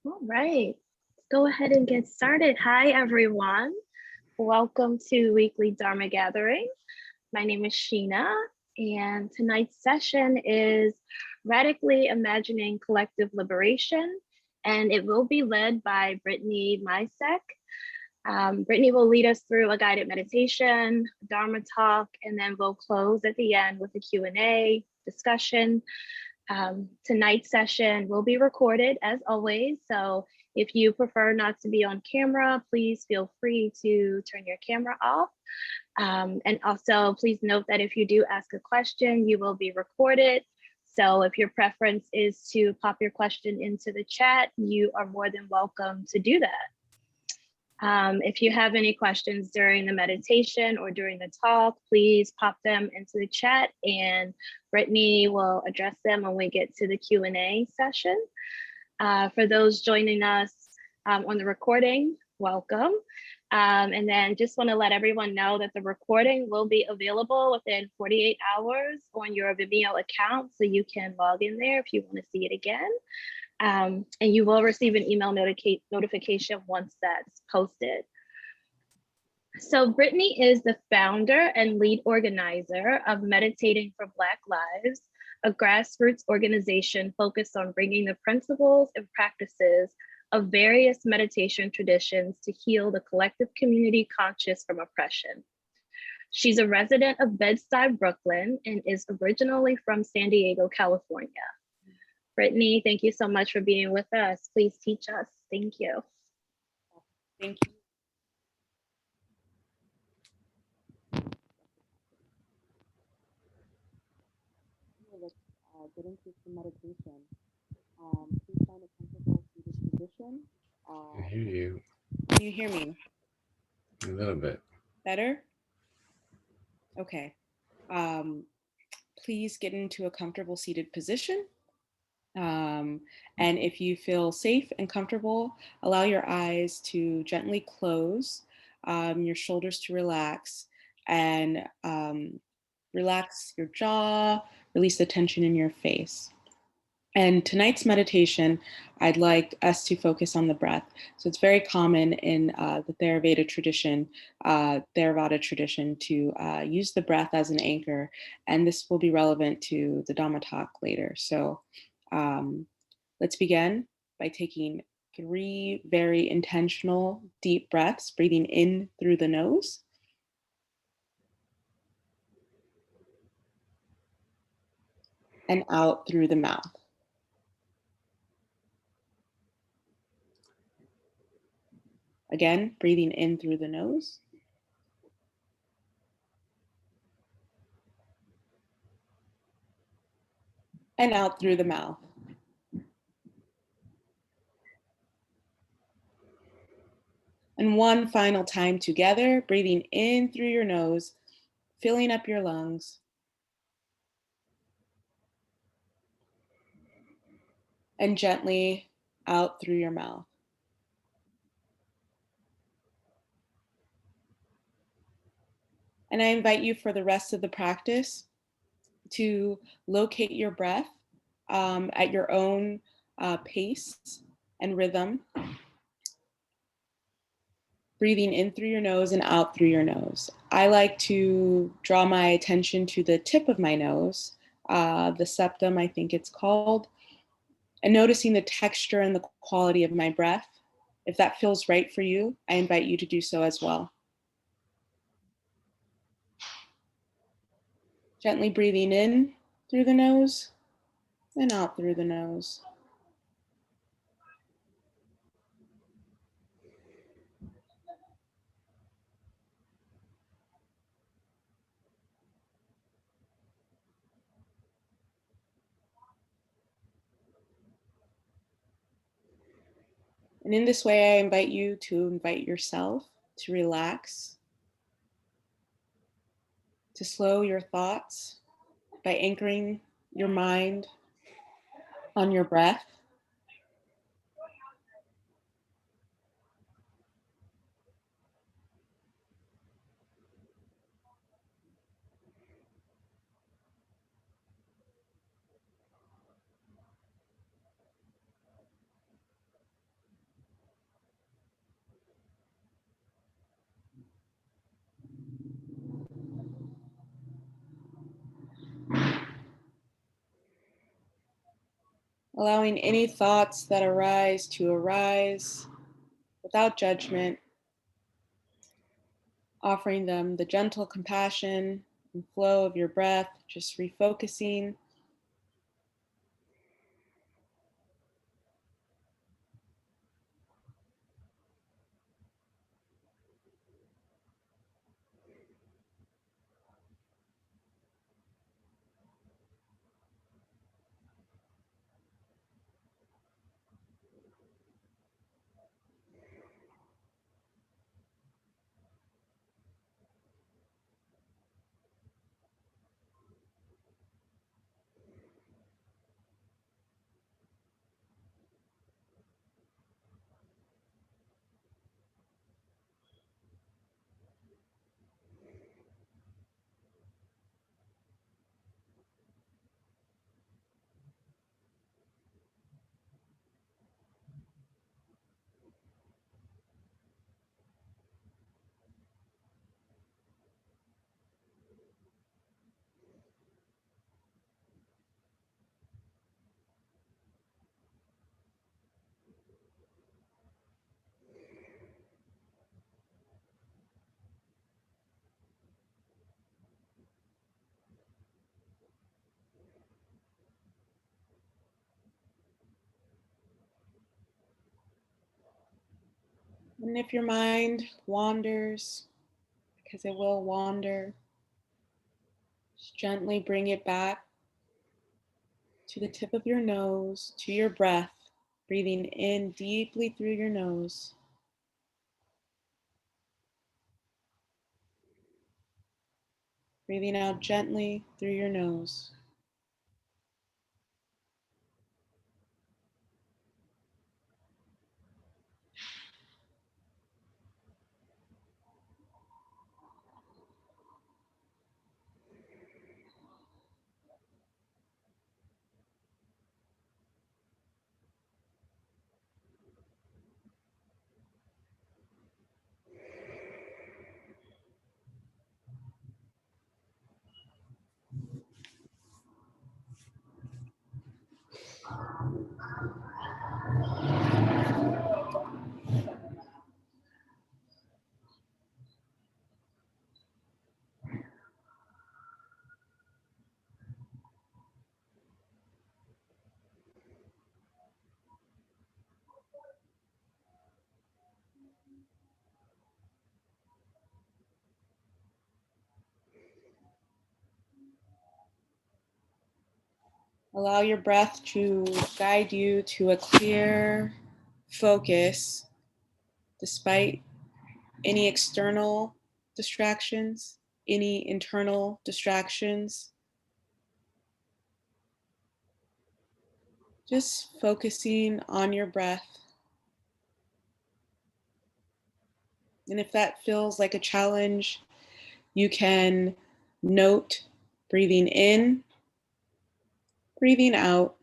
All right, go ahead and get started. Hi, everyone. Welcome to Weekly Dharma Gathering. My name is Sheena, and tonight's session is Radically Imagining Collective Liberation, and it will be led by Brittany Micek. Brittany will lead us through a guided meditation, Dharma talk, and then we'll close at the end with a Q&A discussion. Tonight's session will be recorded as always, so if you prefer not to be on camera, please feel free to turn your camera off. And also please note that if you do ask a question, you will be recorded. So if your preference is to pop your question into the chat, you are more than welcome to do that. If you have any questions during the meditation or during the talk, please pop them into the chat and Brittany will address them when we get to the Q&A session. For those joining us on the recording, welcome. And then just want to let everyone know that the recording will be available within 48 hours on your Vimeo account, so you can log in there if you want to see it again. And you will receive an email notification once that's posted. So Brittany is the founder and lead organizer of Meditating for Black Lives, a grassroots organization focused on bringing the principles and practices of various meditation traditions to heal the collective community conscious from oppression. She's a resident of Bed-Stuy, Brooklyn, and is originally from San Diego, California. Brittany, thank you so much for being with us. Please teach us. Thank you. Thank you. Let's get into some meditation. Please find a comfortable seated position. I hear you. Can you hear me? A little bit. Better? Okay. Please get into a comfortable seated position. And if you feel safe and comfortable, allow your eyes to gently close, your shoulders to relax, and relax your jaw, release the tension in your face. And tonight's meditation, I'd like us to focus on the breath. So it's very common in the Theravada tradition to use the breath as an anchor, and this will be relevant to the Dhamma talk later. So let's begin by taking 3 very intentional deep breaths, breathing in through the nose. And out through the mouth. Again, breathing in through the nose. And out through the mouth. And one final time together, breathing in through your nose, filling up your lungs. And gently out through your mouth. And I invite you for the rest of the practice to locate your breath at your own pace and rhythm. Breathing in through your nose and out through your nose. I like to draw my attention to the tip of my nose, the septum, I think it's called, and noticing the texture and the quality of my breath. If that feels right for you, I invite you to do so as well. Gently breathing in through the nose and out through the nose. And in this way, I invite you to invite yourself to relax, to slow your thoughts by anchoring your mind on your breath. allowing any thoughts that arise to arise without judgment, offering them the gentle compassion and flow of your breath, just refocusing. And if your mind wanders, because it will wander, just gently bring it back to the tip of your nose, to your breath, breathing in deeply through your nose. Breathing out gently through your nose. Allow your breath to guide you to a clear focus despite any external distractions, any internal distractions. Just focusing on your breath. And if that feels like a challenge, you can note breathing in, breathing out.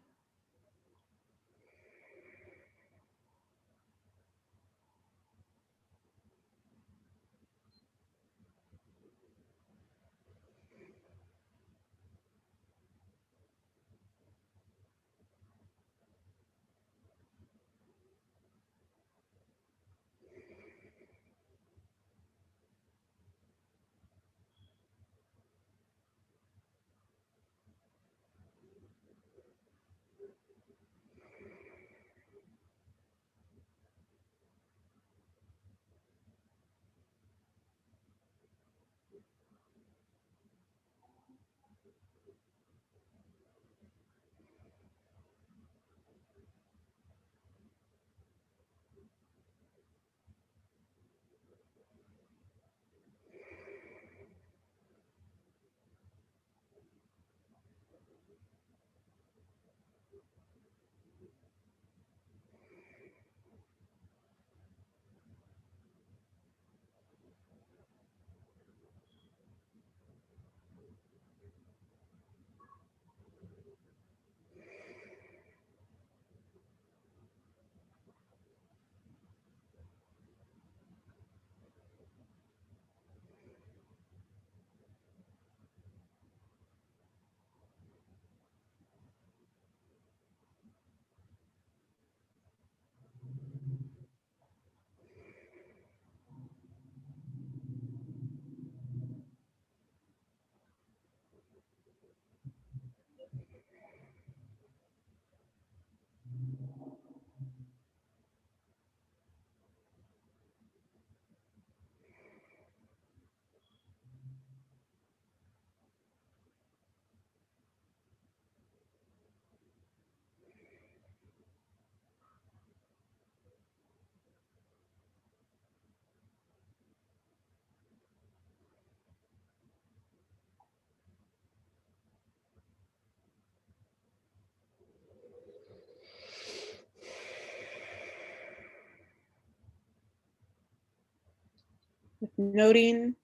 If noting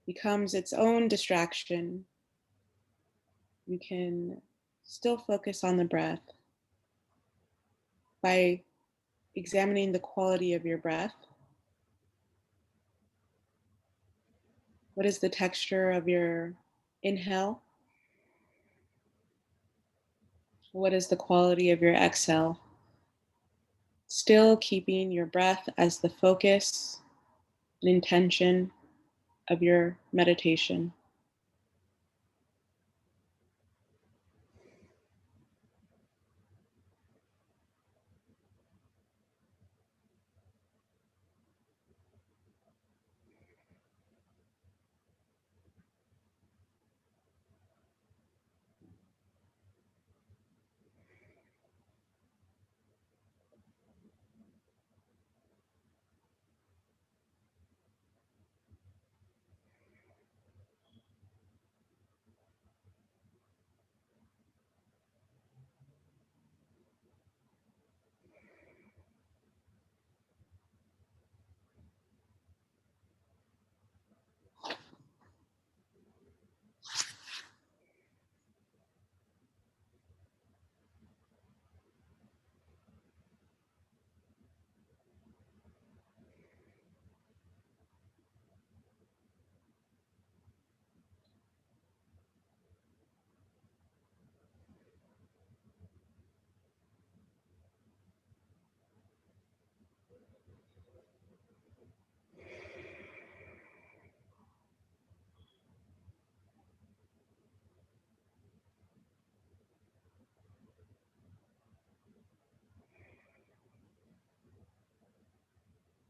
becomes its own distraction, you can still focus on the breath by examining the quality of your breath. What is the texture of your inhale? What is the quality of your exhale? Still keeping your breath as the focus and intention of your meditation.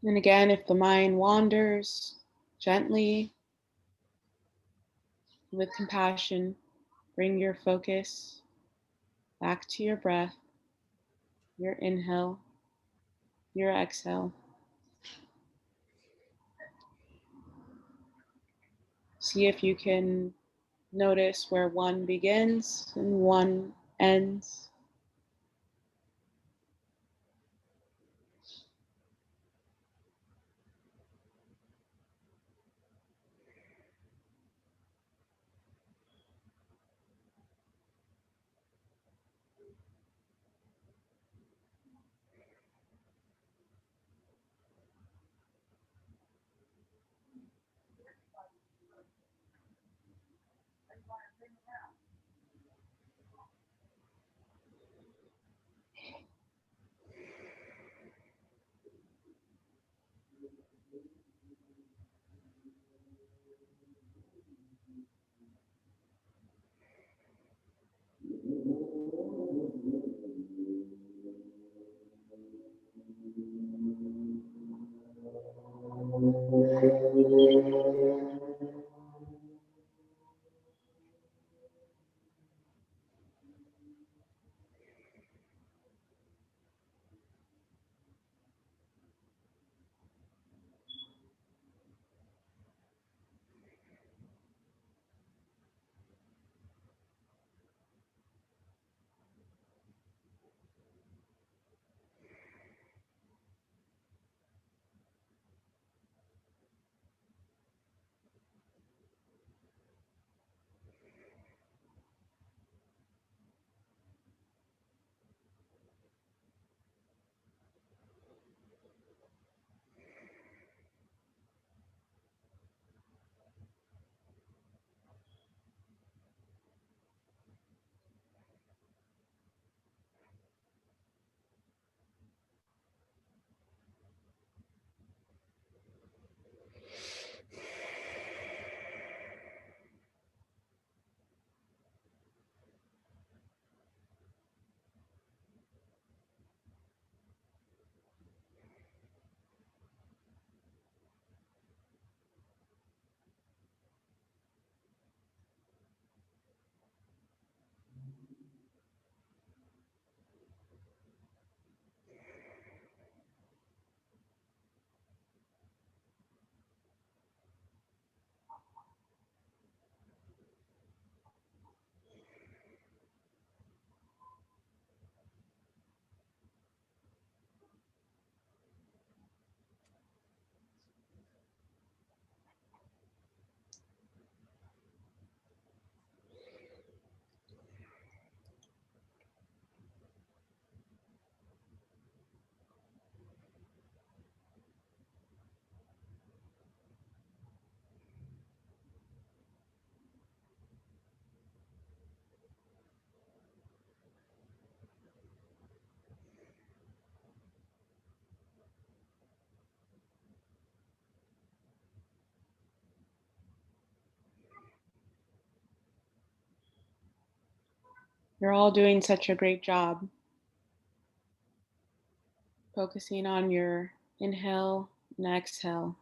And again, if the mind wanders, gently, with compassion, bring your focus back to your breath, your inhale, your exhale. See if you can notice where one begins and one ends. You're all doing such a great job. Focusing on your inhale and exhale.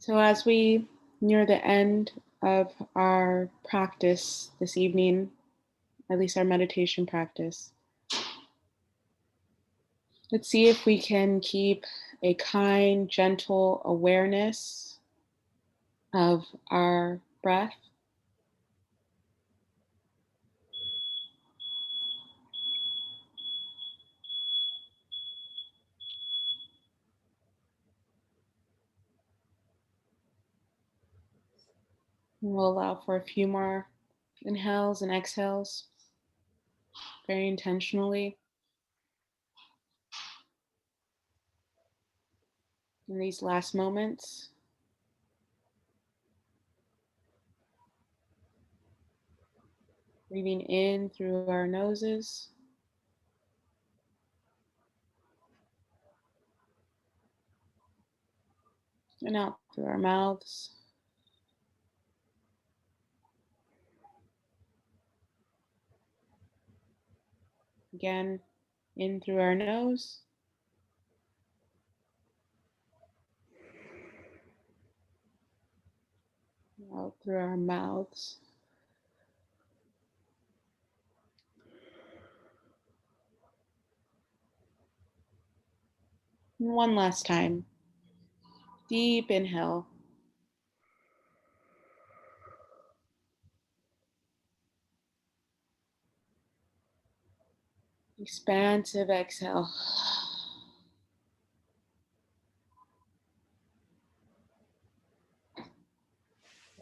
So, as we near the end of our practice this evening, at least our meditation practice, let's see if we can keep a kind, gentle awareness of our breath. And we'll allow for a few more inhales and exhales very intentionally in these last moments. Breathing in through our noses and out through our mouths. Again, in through our nose, out through our mouths. And one last time. Deep inhale. Expansive exhale.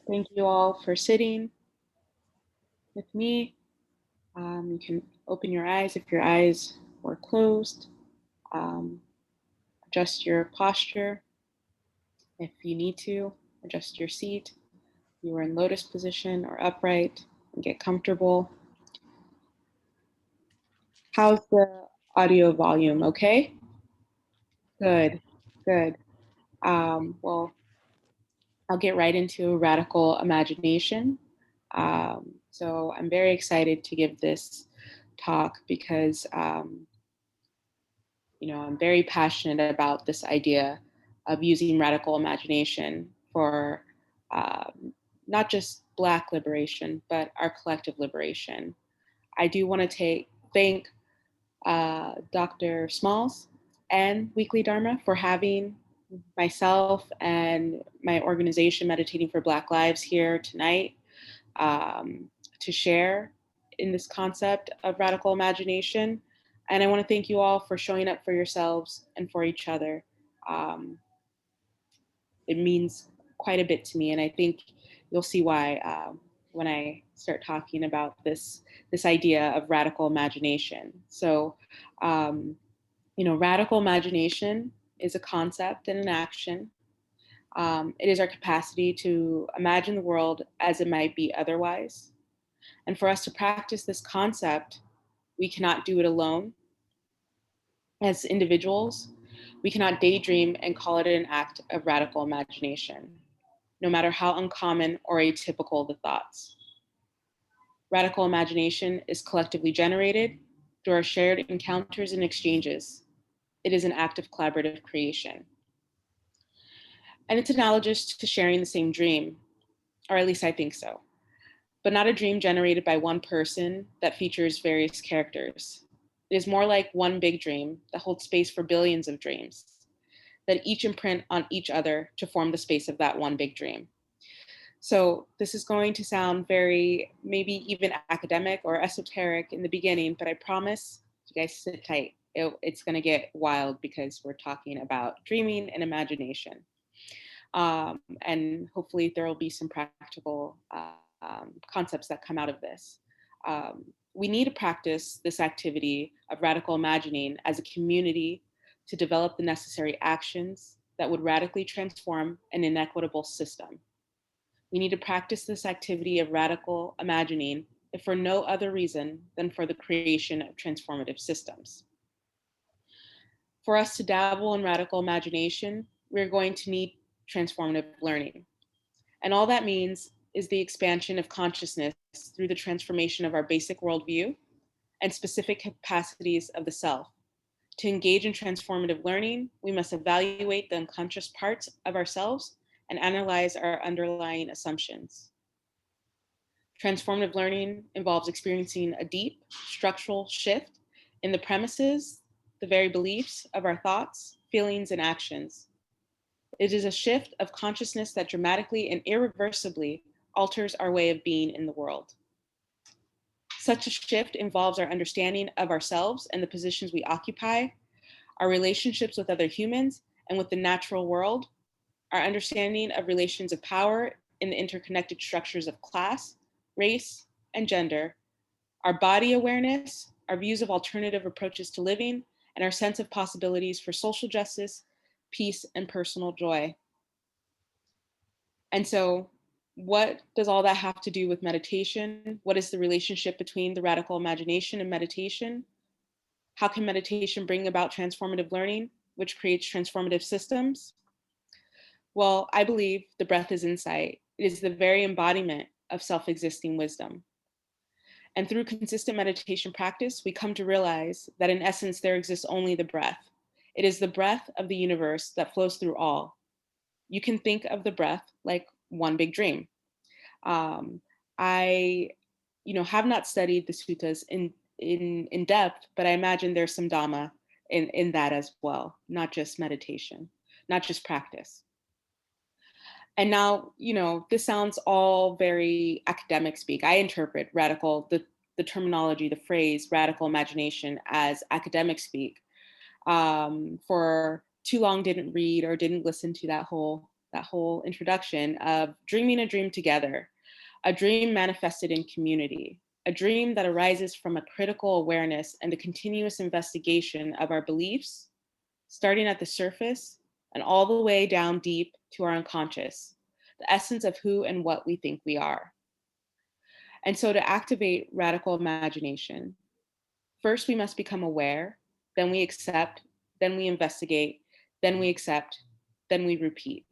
Thank you all for sitting with me. You can open your eyes if your eyes were closed. Adjust your posture. If you need to, adjust your seat. You are in lotus position or upright, and get comfortable. How's the audio volume? Okay? Good, good. Well, I'll get right into radical imagination. So I'm very excited to give this talk because, I'm very passionate about this idea of using radical imagination for not just Black liberation, but our collective liberation. I do want to thank Dr. Smalls and Weekly Dharma for having myself and my organization Meditating for Black Lives here tonight to share in this concept of radical imagination. And I want to thank you all for showing up for yourselves and for each other. It means quite a bit to me, and I think you'll see why when I start talking about this idea of radical imagination. So, radical imagination is a concept and an action. It is our capacity to imagine the world as it might be otherwise. And for us to practice this concept, we cannot do it alone. As individuals, we cannot daydream and call it an act of radical imagination, no matter how uncommon or atypical the thoughts. Radical imagination is collectively generated through our shared encounters and exchanges. It is an act of collaborative creation. And it's analogous to sharing the same dream, or at least I think so, but not a dream generated by one person that features various characters. It is more like one big dream that holds space for billions of dreams, that each imprint on each other to form the space of that one big dream. So this is going to sound very, maybe even academic or esoteric in the beginning, but I promise you guys sit tight. It's going to get wild because we're talking about dreaming and imagination. And hopefully there will be some practical concepts that come out of this. We need to practice this activity of radical imagining as a community to develop the necessary actions that would radically transform an inequitable system. We need to practice this activity of radical imagining if for no other reason than for the creation of transformative systems. For us to dabble in radical imagination, we're going to need transformative learning. And all that means is the expansion of consciousness through the transformation of our basic worldview and specific capacities of the self. To engage in transformative learning, we must evaluate the unconscious parts of ourselves and analyze our underlying assumptions. Transformative learning involves experiencing a deep structural shift in the premises, the very beliefs of our thoughts, feelings, and actions. It is a shift of consciousness that dramatically and irreversibly alters our way of being in the world. Such a shift involves our understanding of ourselves and the positions we occupy, our relationships with other humans and with the natural world, our understanding of relations of power in the interconnected structures of class, race, and gender, our body awareness, our views of alternative approaches to living, and our sense of possibilities for social justice, peace, and personal joy. And so, what does all that have to do with meditation? What is the relationship between the radical imagination and meditation? How can meditation bring about transformative learning, which creates transformative systems? Well, I believe the breath is insight. It is the very embodiment of self-existing wisdom. And through consistent meditation practice, we come to realize that in essence, there exists only the breath. It is the breath of the universe that flows through all. You can think of the breath like one big dream. I, have not studied the suttas in depth, but I imagine there's some Dhamma in that as well, not just meditation, not just practice. And now, this sounds all very academic speak. I interpret the terminology, the phrase radical imagination as academic speak. For too long didn't read or didn't listen to that whole introduction of dreaming a dream together, a dream manifested in community, a dream that arises from a critical awareness and the continuous investigation of our beliefs, starting at the surface and all the way down deep to our unconscious, the essence of who and what we think we are. And so to activate radical imagination, first we must become aware, then we accept, then we investigate, then we accept, then we repeat.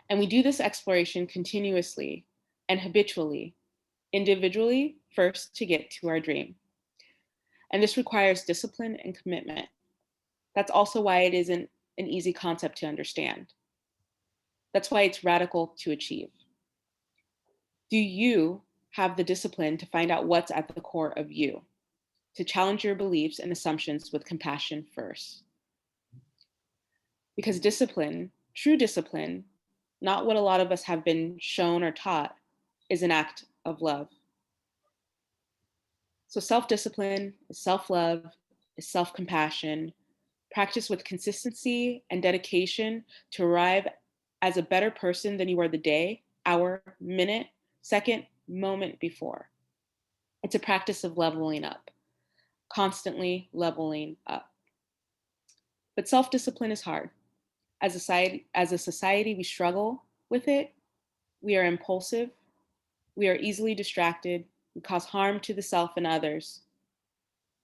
And we do this exploration continuously and habitually, individually, first to get to our dream. And this requires discipline and commitment. That's also why it isn't an easy concept to understand. That's why it's radical to achieve. Do you have the discipline to find out what's at the core of you, to challenge your beliefs and assumptions with compassion first? Because discipline, true discipline, not what a lot of us have been shown or taught, is an act of love. So self-discipline is self-love, is self-compassion, practice with consistency and dedication to arrive as a better person than you were the day, hour, minute, second, moment before. It's a practice of leveling up, constantly leveling up. But self-discipline is hard. As a society, we struggle with it. We are impulsive. We are easily distracted. We cause harm to the self and others.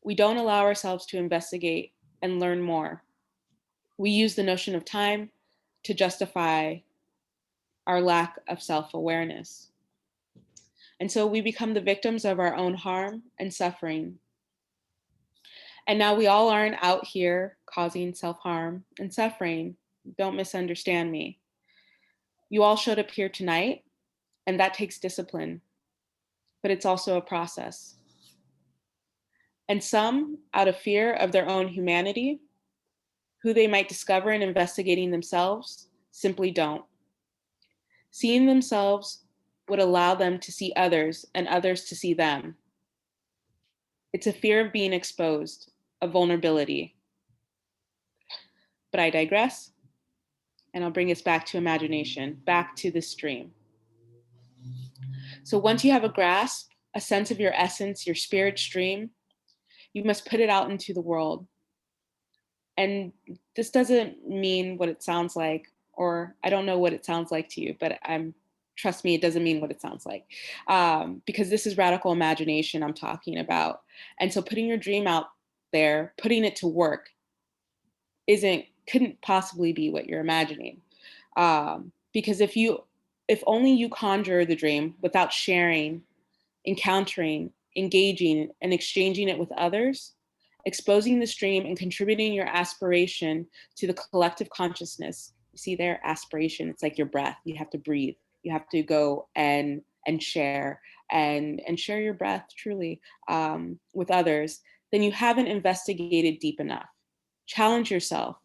We don't allow ourselves to investigate and learn more. We use the notion of time to justify our lack of self-awareness. And so we become the victims of our own harm and suffering. And now we all aren't out here causing self-harm and suffering. Don't misunderstand me. You all showed up here tonight, and that takes discipline, but it's also a process. And some, out of fear of their own humanity, who they might discover in investigating themselves, simply don't. Seeing themselves would allow them to see others and others to see them. It's a fear of being exposed, a vulnerability. But I digress, and I'll bring us back to imagination, back to this dream. So once you have a grasp, a sense of your essence, your spirit stream, you must put it out into the world. And this doesn't mean what it sounds like, or I don't know what it sounds like to you, but trust me, it doesn't mean what it sounds like. Because this is radical imagination I'm talking about. And so putting your dream out there, putting it to work, couldn't possibly be what you're imagining. Because if only you conjure the dream without sharing, encountering, engaging, and exchanging it with others, exposing the stream and contributing your aspiration to the collective consciousness. You see there, aspiration, it's like your breath. You have to breathe. You have to go and share and share your breath truly with others. Then you haven't investigated deep enough. Challenge yourself.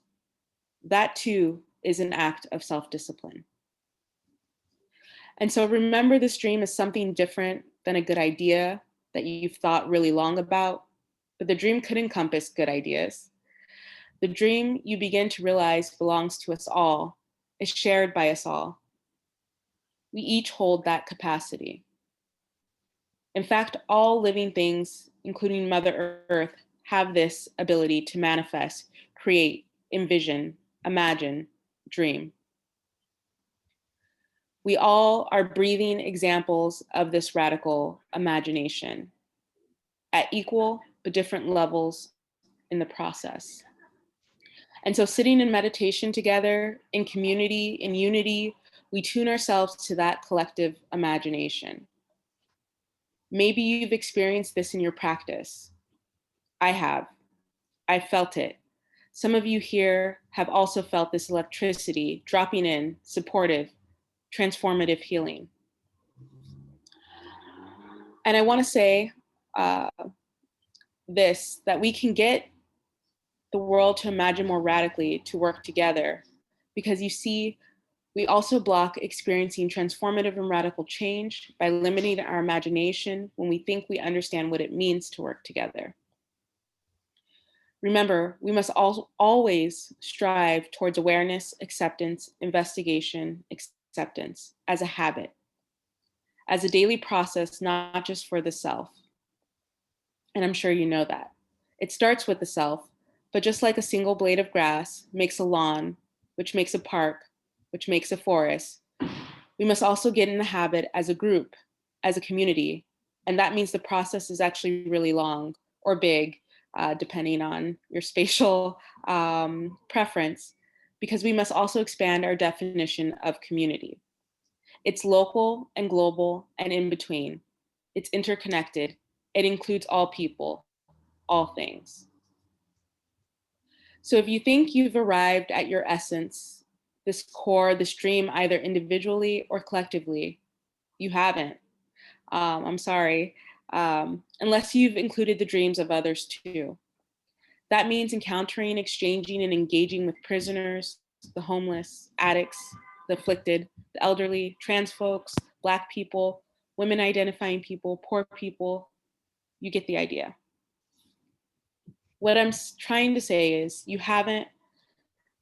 That too is an act of self-discipline. And so remember this dream is something different than a good idea that you've thought really long about, but the dream could encompass good ideas. The dream you begin to realize belongs to us all, is shared by us all. We each hold that capacity. In fact, all living things, including Mother Earth, have this ability to manifest, create, envision, imagine, dream. We all are breathing examples of this radical imagination at equal but different levels in the process. And so sitting in meditation together, in community, in unity, we tune ourselves to that collective imagination. Maybe you've experienced this in your practice. I have. I felt it. Some of you here have also felt this electricity dropping in, supportive, transformative healing. And I want to say that we can get the world to imagine more radically, to work together, because you see, we also block experiencing transformative and radical change by limiting our imagination when we think we understand what it means to work together. Remember, we must always strive towards awareness, acceptance, investigation, acceptance as a habit, as a daily process, not just for the self. And I'm sure you know that. It starts with the self, But just like a single blade of grass makes a lawn, which makes a park, which makes a forest, we must also get in the habit as a group, as a community. And that means the process is actually really long or big, depending on your spatial preference, because we must also expand our definition of community. It's local and global and in between. It's interconnected. It includes all people, all things. So if you think you've arrived at your essence, this core, this dream, either individually or collectively, you haven't. I'm sorry, unless you've included the dreams of others too. That means encountering, exchanging, and engaging with prisoners, the homeless, addicts, the afflicted, the elderly, trans folks, Black people, women identifying people, poor people. You get the idea. What I'm trying to say is you haven't,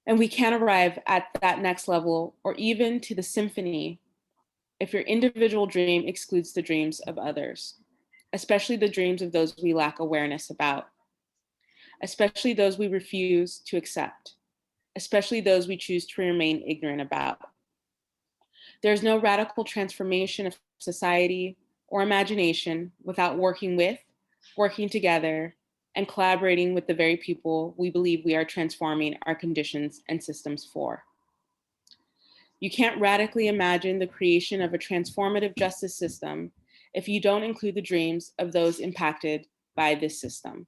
and we can't arrive at that next level or even to the symphony if your individual dream excludes the dreams of others, especially the dreams of those we lack awareness about, especially those we refuse to accept, especially those we choose to remain ignorant about. There's no radical transformation of society or imagination without working with, working together, and collaborating with the very people we believe we are transforming our conditions and systems for. You can't radically imagine the creation of a transformative justice system if you don't include the dreams of those impacted by this system,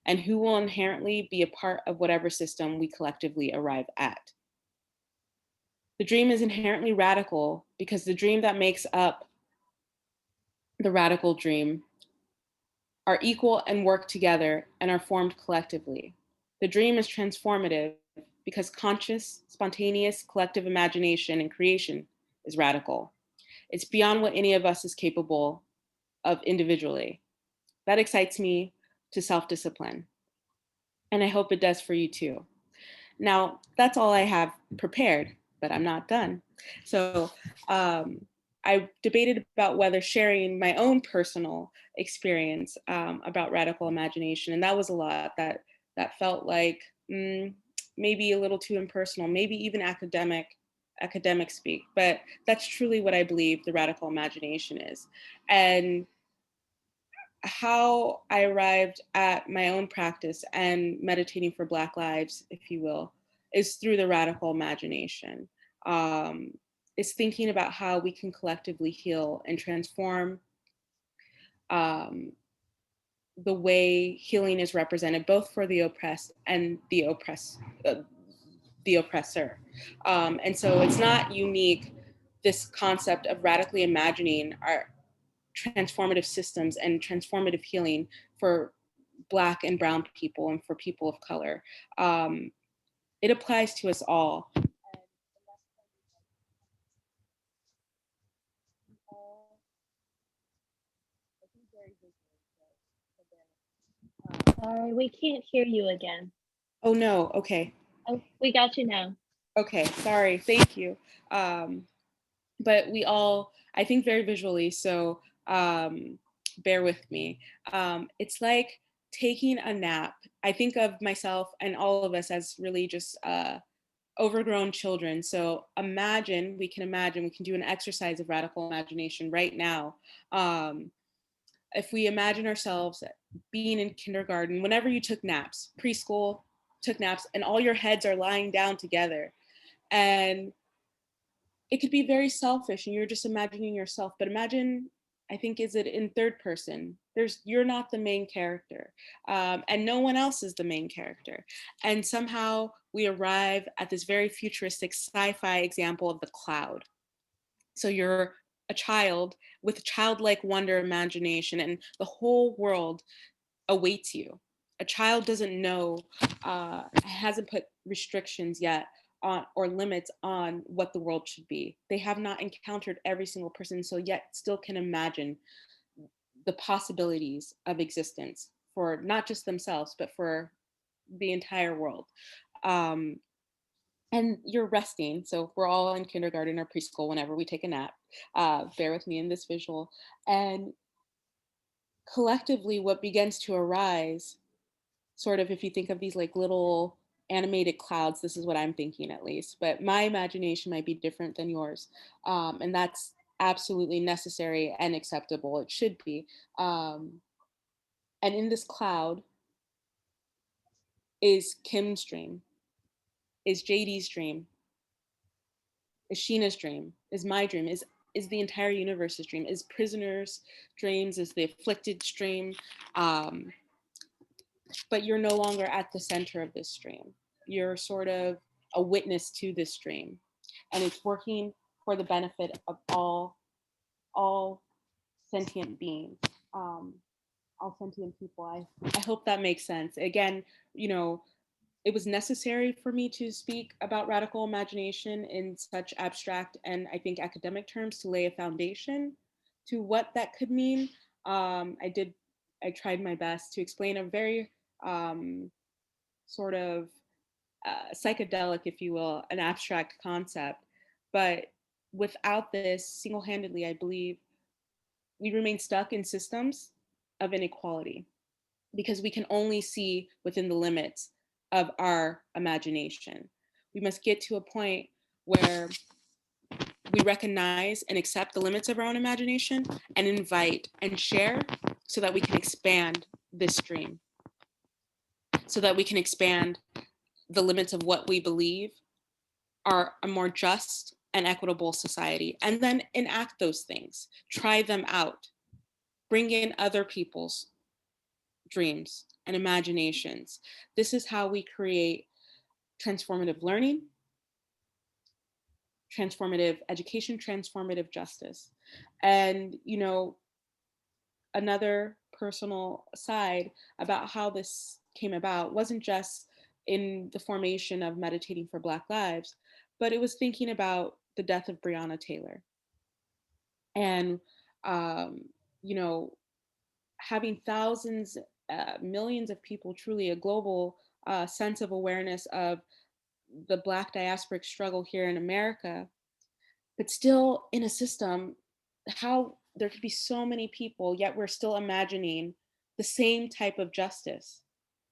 and who will inherently be a part of whatever system we collectively arrive at. The dream is inherently radical because the dream that makes up the radical dream are equal and work together and are formed collectively. The dream is transformative because conscious, spontaneous, collective imagination and creation is radical. It's beyond what any of us is capable of individually. That excites me to self-discipline. And I hope it does for you too. Now, that's all I have prepared, but I'm not done. So I debated about whether sharing my own personal experience about radical imagination, and that was a lot. That felt like maybe a little too impersonal, maybe even academic speak, but that's truly what I believe the radical imagination is. And how I arrived at my own practice and meditating for Black lives, if you will, is through the radical imagination. It's thinking about how we can collectively heal and transform the way healing is represented, both for the oppressed and the oppressor. And so it's not unique, this concept of radically imagining our transformative systems and transformative healing for Black and brown people and for people of color. It applies to us all. Sorry, we can't hear you again. Oh no, okay. Oh, we got you now. Okay, sorry, thank you. But we all, I think very visually, so bear with me. It's like taking a nap. I think of myself and all of us as really just overgrown children. So we can do an exercise of radical imagination right now. If we imagine ourselves being in kindergarten, whenever you took naps, preschool, took naps, and all your heads are lying down together. And it could be very selfish and you're just imagining yourself, but imagine, I think, is it in third person? You're not the main character, and no one else is the main character. And somehow we arrive at this very futuristic sci-fi example of the cloud. So you're a child with childlike wonder, imagination, and the whole world awaits you. A child doesn't know, hasn't put restrictions yet on or limits on what the world should be. They have not encountered every single person, so yet still can imagine the possibilities of existence for not just themselves, but for the entire world. And you're resting. So we're all in kindergarten or preschool whenever we take a nap. Bear with me in this visual. And collectively, what begins to arise sort of, if you think of these like little animated clouds, this is what I'm thinking at least, but my imagination might be different than yours. And that's absolutely necessary and acceptable. It should be. And in this cloud is Kim's dream, is JD's dream, is Sheena's dream, is my dream, is the entire universe's dream, is prisoners' dreams, is the afflicted's dream. Um, but you're no longer at the center of this dream. You're sort of a witness to this dream, and it's working for the benefit of all sentient beings, all sentient people. I hope that makes sense. Again, you know, it was necessary for me to speak about radical imagination in such abstract and I think academic terms to lay a foundation to what that could mean. I tried my best to explain a very um, sort of psychedelic, if you will, an abstract concept. But without this, single handedly, I believe we remain stuck in systems of inequality because we can only see within the limits of our imagination. We must get to a point where we recognize and accept the limits of our own imagination and invite and share so that we can expand this dream, so that we can expand the limits of what we believe are a more just and equitable society, and then enact those things, try them out, bring in other people's dreams and imaginations. This is how we create transformative learning, transformative education, transformative justice. And, you know, another personal aside about how this came about wasn't just in the formation of Meditating for Black Lives, but it was thinking about the death of Breonna Taylor. And, um, you know, having thousands, millions of people, truly a global sense of awareness of the Black diasporic struggle here in America, but still in a system, how there could be so many people, yet we're still imagining the same type of justice.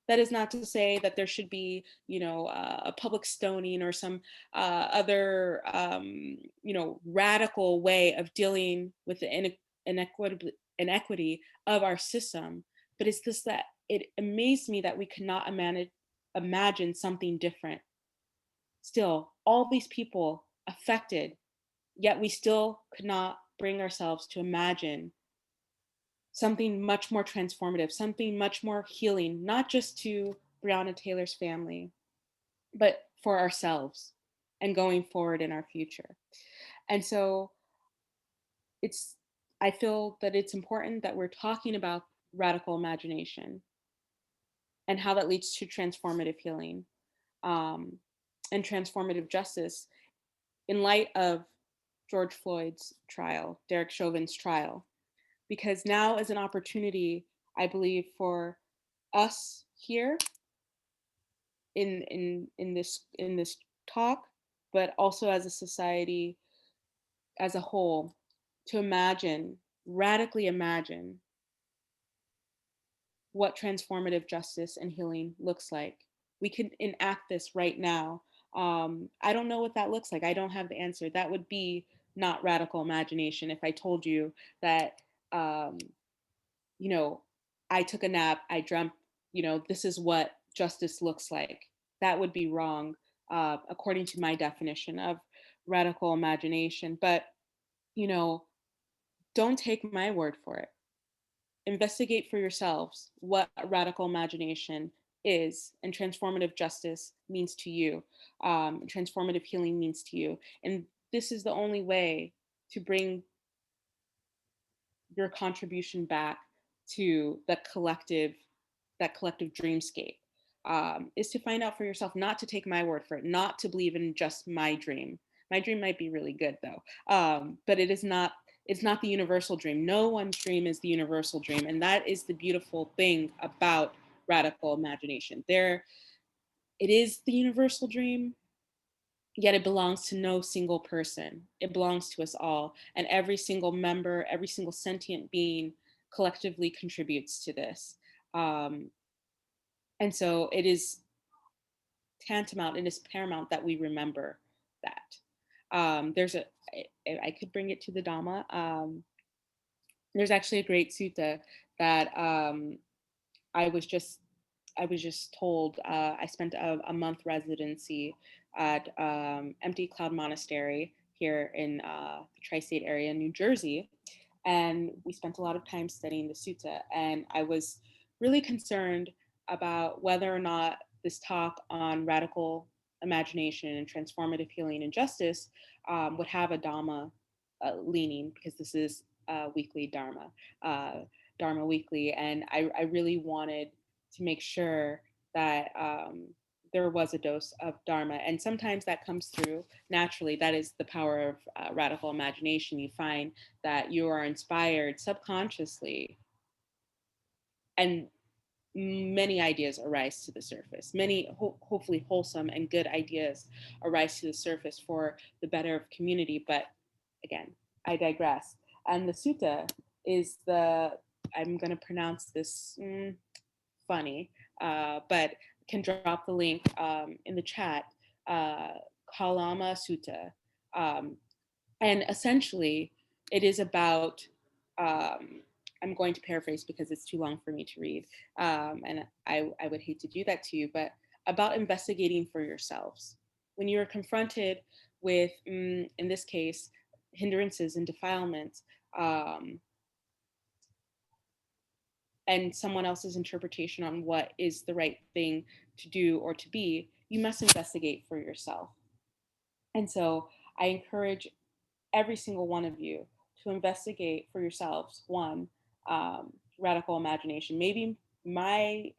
That is not to say that there should be, you know, a public stoning or some other, you know, radical way of dealing with the inequity of our system. But it's this that it amazed me that we could not imagine something different. Still, all these people affected, yet we still could not bring ourselves to imagine something much more transformative, something much more healing, not just to Breonna Taylor's family, but for ourselves and going forward in our future. And so it's, I feel that it's important that we're talking about radical imagination and how that leads to transformative healing um, and transformative justice in light of George Floyd's trial, Derek Chauvin's trial, because now is an opportunity, I believe, for us here in this talk, but also as a society as a whole, to imagine, radically imagine what transformative justice and healing looks like. We can enact this right now. I don't know what that looks like. I don't have the answer. That would be not radical imagination if I told you that, um, you know, I took a nap, I dreamt, you know, this is what justice looks like. That would be wrong, according to my definition of radical imagination. But, you know, don't take my word for it. Investigate for yourselves what radical imagination is and transformative justice means to you, transformative healing means to you. And this is the only way to bring your contribution back to that collective dreamscape, is to find out for yourself, not to take my word for it, not to believe in just my dream. My dream might be really good though, but it's not the universal dream. No one's dream is the universal dream, and that is the beautiful thing about radical imagination. There, it is the universal dream, yet it belongs to no single person. It belongs to us all. And every single member, every single sentient being collectively contributes to this. Um, And so it is tantamount, it is paramount that we remember that. I could bring it to the Dhamma. There's actually a great sutta that I was just I was just told. I spent a month residency at Empty Cloud Monastery here in the tri-state area in New Jersey, and we spent a lot of time studying the sutta. And I was really concerned about whether or not this talk on radical imagination and transformative healing and justice would have a Dhamma leaning, because this is weekly uh, Dharma Weekly, and I really wanted to make sure that there was a dose of Dharma. And sometimes that comes through naturally. That is the power of radical imagination. You find that you are inspired subconsciously, and many ideas arise to the surface. Many hopefully wholesome and good ideas arise to the surface for the better of community. But again, I digress. And the sutta is I'm going to pronounce this funny, but can drop the link in the chat. Uh, Kalama Sutta. Um, and essentially, it is about, I'm going to paraphrase because it's too long for me to read. And I would hate to do that to you, but about investigating for yourselves. When you're confronted with, in this case, hindrances and defilements, and someone else's interpretation on what is the right thing to do or to be, you must investigate for yourself. And so I encourage every single one of you to investigate for yourselves. One, radical imagination. Maybe my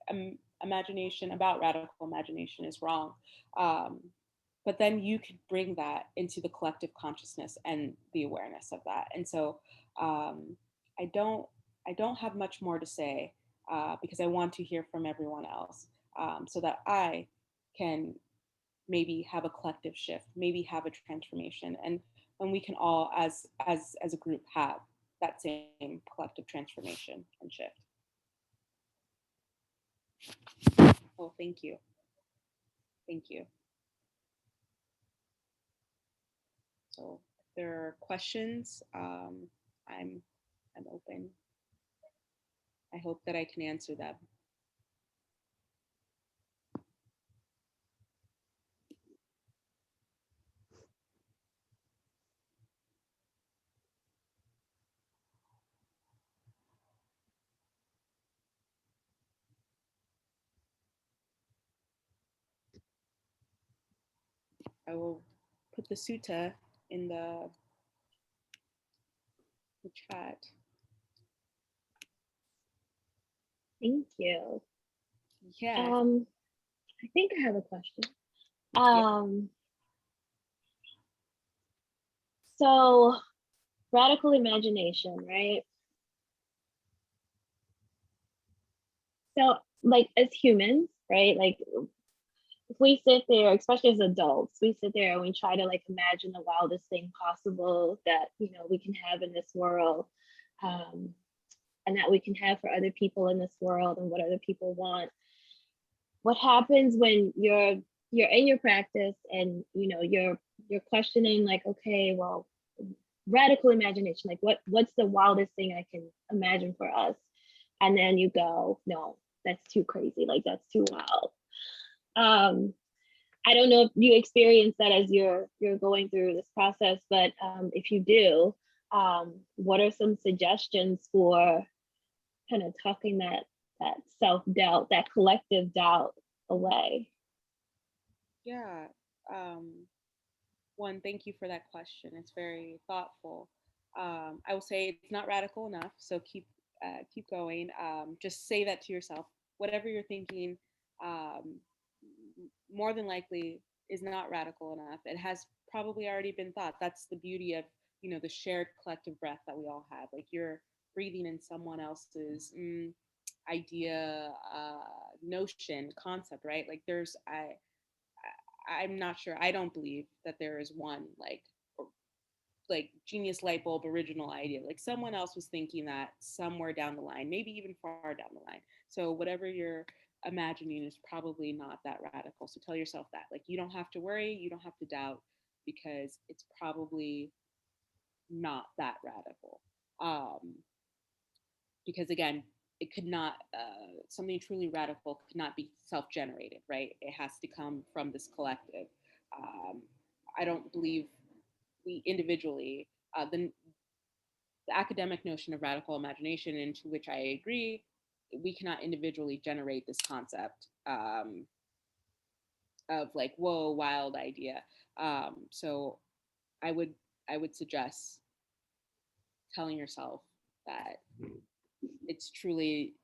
imagination about radical imagination is wrong. Um, but then you could bring that into the collective consciousness and the awareness of that. And so um, I don't I don't have much more to say because I want to hear from everyone else, so that I can maybe have a collective shift, maybe have a transformation, and when we can all, as a group, have that same collective transformation and shift. Oh, thank you. So, if there are questions, I'm I'm open. I hope that I can answer them. I will put the sutta in the chat. Thank you. Yeah. I think I have a question. Yeah. So radical imagination, right? So like as humans, right? Like if we sit there, especially as adults, we sit there and we try to like imagine the wildest thing possible that we can have in this world, um, and that we can have for other people in this world and what other people want. What happens when you're in your practice and you're questioning like, okay, well, radical imagination, like what's the wildest thing I can imagine for us? And then you go, no, that's too crazy, like that's too wild. I don't know if you experience that as you're going through this process, but if you do, what are some suggestions for kind of talking that self-doubt, that collective doubt away? Yeah. One, thank you for that question. It's very thoughtful. I will say it's not radical enough, so keep going. Just say that to yourself. Whatever you're thinking, um, more than likely is not radical enough. It has probably already been thought. That's the beauty of the shared collective breath that we all have. Like you're breathing in someone else's idea, notion, concept, right? Like I'm not sure. I don't believe that there is one like genius light bulb original idea. Like someone else was thinking that somewhere down the line, maybe even far down the line. So whatever you're imagining is probably not that radical. So tell yourself that. Like, you don't have to worry, you don't have to doubt, because it's probably not that radical. Because again, it could not, something truly radical could not be self-generated, right? It has to come from this collective. Um, I don't believe we individually, the academic notion of radical imagination, into which I agree, we cannot individually generate this concept of like, whoa, wild idea. So I would I would suggest telling yourself that it's truly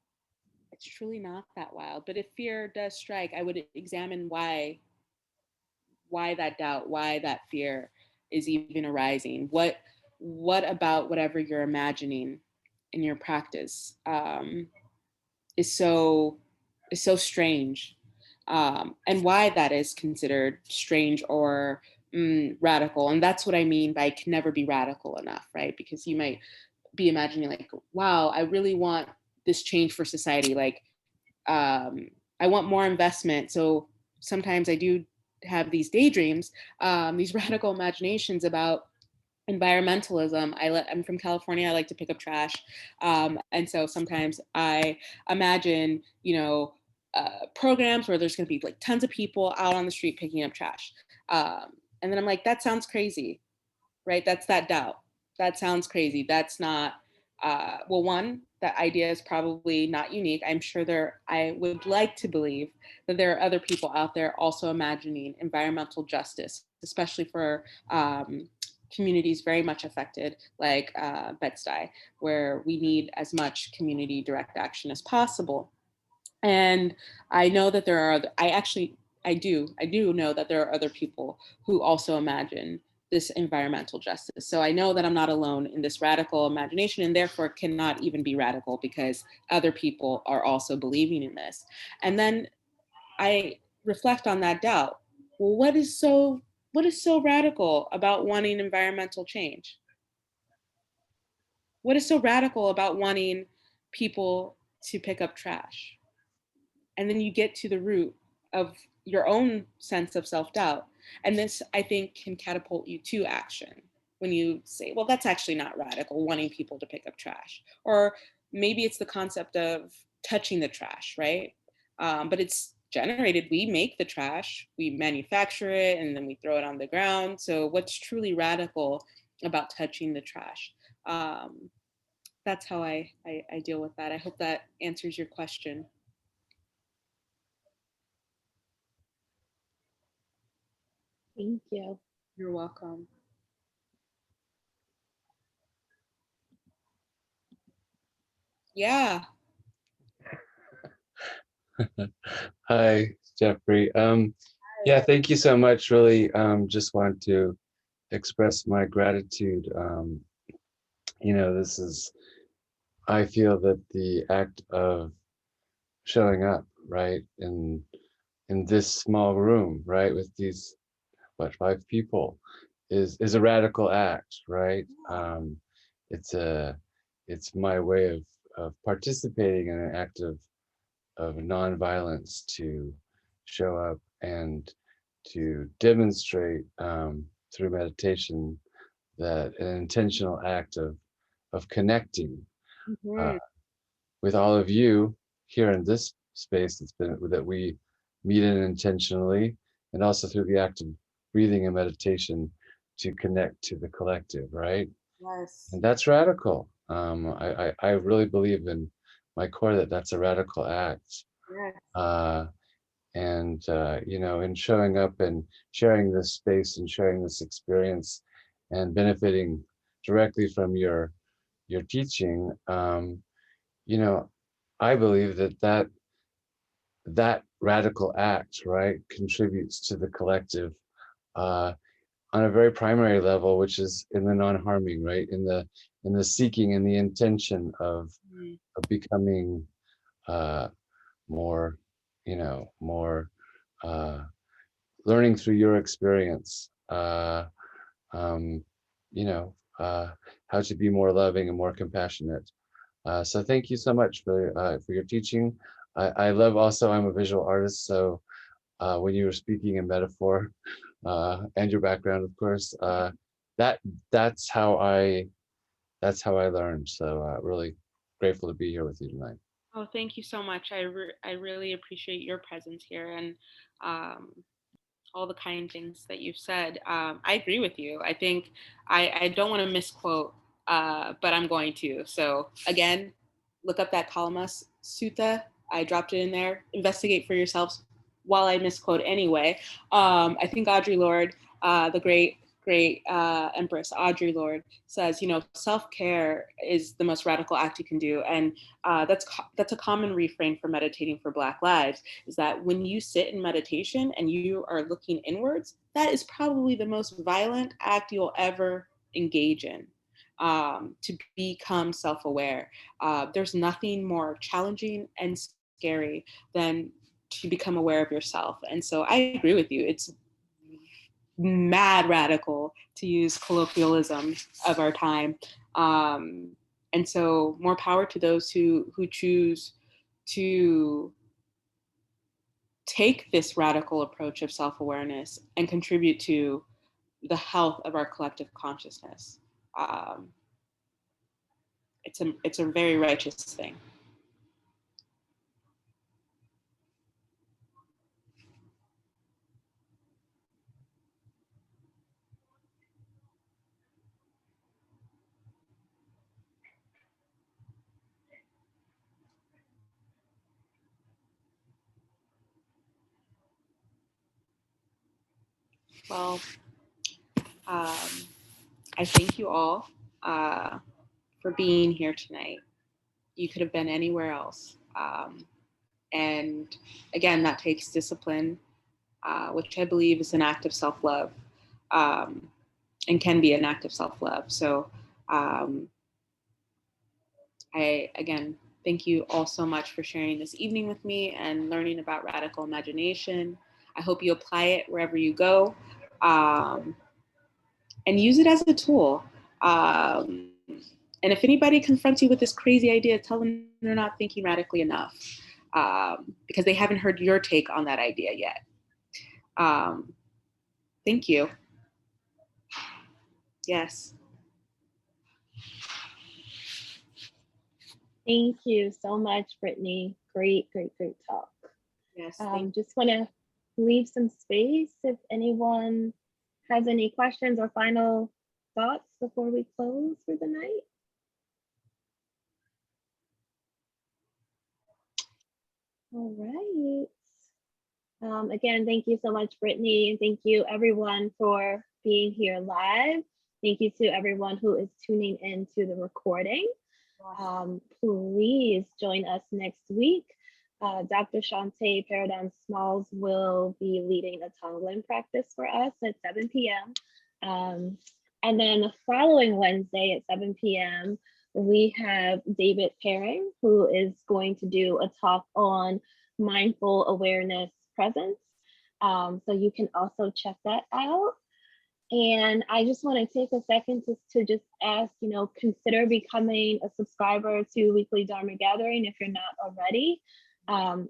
it's truly not that wild. But if fear does strike, I would examine why that doubt, why that fear is even arising. What about whatever you're imagining in your practice is so strange, and why that is considered strange or radical. And that's what I mean by can never be radical enough, right? Because you might be imagining like, wow, I really want this change for society. Like, I want more investment. So sometimes I do have these daydreams, these radical imaginations about environmentalism. I'm from California. I like to pick up trash, and so sometimes I imagine, programs where there's going to be like tons of people out on the street picking up trash, and then I'm like, that sounds crazy, right? That's that doubt. That sounds crazy. That's not, well, one, that idea is probably not unique. I'm sure I would like to believe that there are other people out there also imagining environmental justice, especially for communities very much affected, like Bed-Stuy, where we need as much community direct action as possible. And I know that there are I do know that there are other people who also imagine this environmental justice. So I know that I'm not alone in this radical imagination, and therefore cannot even be radical because other people are also believing in this. And then I reflect on that doubt. Well, what is so radical about wanting environmental change? What is so radical about wanting people to pick up trash? And then you get to the root of your own sense of self-doubt, and this, I think, can catapult you to action when you say, well, that's actually not radical, wanting people to pick up trash. Or maybe it's the concept of touching the trash, right? But it's generated, we make the trash, we manufacture it, and then we throw it on the ground. So what's truly radical about touching the trash? That's how I deal with that. I hope that answers your question. Thank you. You're welcome. Yeah. Hi, Jeffrey. Yeah, thank you so much. Really, just want to express my gratitude. This is, I feel that the act of showing up, right, in this small room, right, with these, what, 5 people, is a radical act, right? It's a, it's my way of participating in an act of nonviolence to show up and to demonstrate through meditation that an intentional act of connecting uh, with all of you here in this space that we meet in intentionally, and also through the act of breathing and meditation to connect to the collective, right? Yes. And that's radical. I really believe in my core that that's a radical act. Yes. Uh, in showing up and sharing this space and sharing this experience and benefiting directly from your teaching, you know, I believe that radical act, right, contributes to the collective uh, on a very primary level, which is in the non-harming, right, in the seeking and the intention of becoming uh, more, more uh, learning through your experience, um, you know, how to be more loving and more compassionate. So thank you so much for your teaching. I love also, I'm a visual artist, so when you were speaking in metaphor, and your background, of course, that that's how I learned. So really grateful to be here with you tonight. Oh, thank you so much. I really appreciate your presence here and um, all the kind things that you've said. I agree with you. I think I don't want to misquote, but I'm going to. So again, look up that Kalamas Sutta. I dropped it in there. Investigate for yourselves while I misquote anyway. I think Audre Lorde, the great Empress Audre Lorde, says, self-care is the most radical act you can do. And that's a common refrain for meditating for Black lives, is that when you sit in meditation and you are looking inwards, that is probably the most violent act you'll ever engage in, to become self-aware. There's nothing more challenging and scary than to become aware of yourself. And so I agree with you. It's mad radical, to use colloquialism of our time. And so more power to those who choose to take this radical approach of self-awareness and contribute to the health of our collective consciousness. Um, it's a very righteous thing. Well, I thank you all for being here tonight. You could have been anywhere else. And again, that takes discipline, which I believe is an act of self-love, and can be an act of self-love. So I, again, thank you all so much for sharing this evening with me and learning about radical imagination. I hope you apply it wherever you go, and use it as a tool. And if anybody confronts you with this crazy idea, tell them they're not thinking radically enough, because they haven't heard your take on that idea yet. Thank you. Yes. Thank you so much, Brittany. Great talk. Yes. Just want to leave some space if anyone has any questions or final thoughts before we close for the night. All right. Again, thank you so much, Brittany, and thank you everyone for being here live. Thank you to everyone who is tuning in to the recording. Please join us next week. Dr. Shantae Paradigm Smalls will be leading a Tonglen practice for us at 7 p.m. And then the following Wednesday at 7 p.m., we have David Paring, who is going to do a talk on mindful awareness presence. So you can also check that out. And I just want to take a second to just ask, consider becoming a subscriber to Weekly Dharma Gathering if you're not already.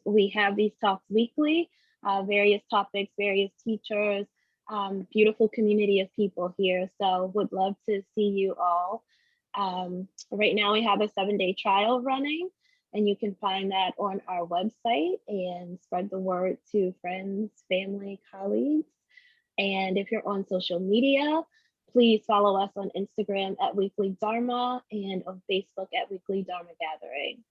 We have these talks weekly, various topics, various teachers, beautiful community of people here. So would love to see you all. Right now we have a 7-day trial running, and you can find that on our website and spread the word to friends, family, colleagues. And if you're on social media, please follow us on Instagram at Weekly Dharma and on Facebook at Weekly Dharma Gathering.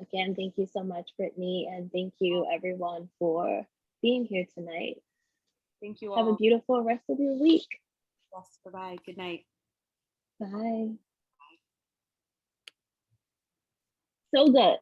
Again, thank you so much, Brittany, and thank you everyone for being here tonight. Thank you all. Have a beautiful rest of your week. Yes, bye-bye. Good night. Bye. So good.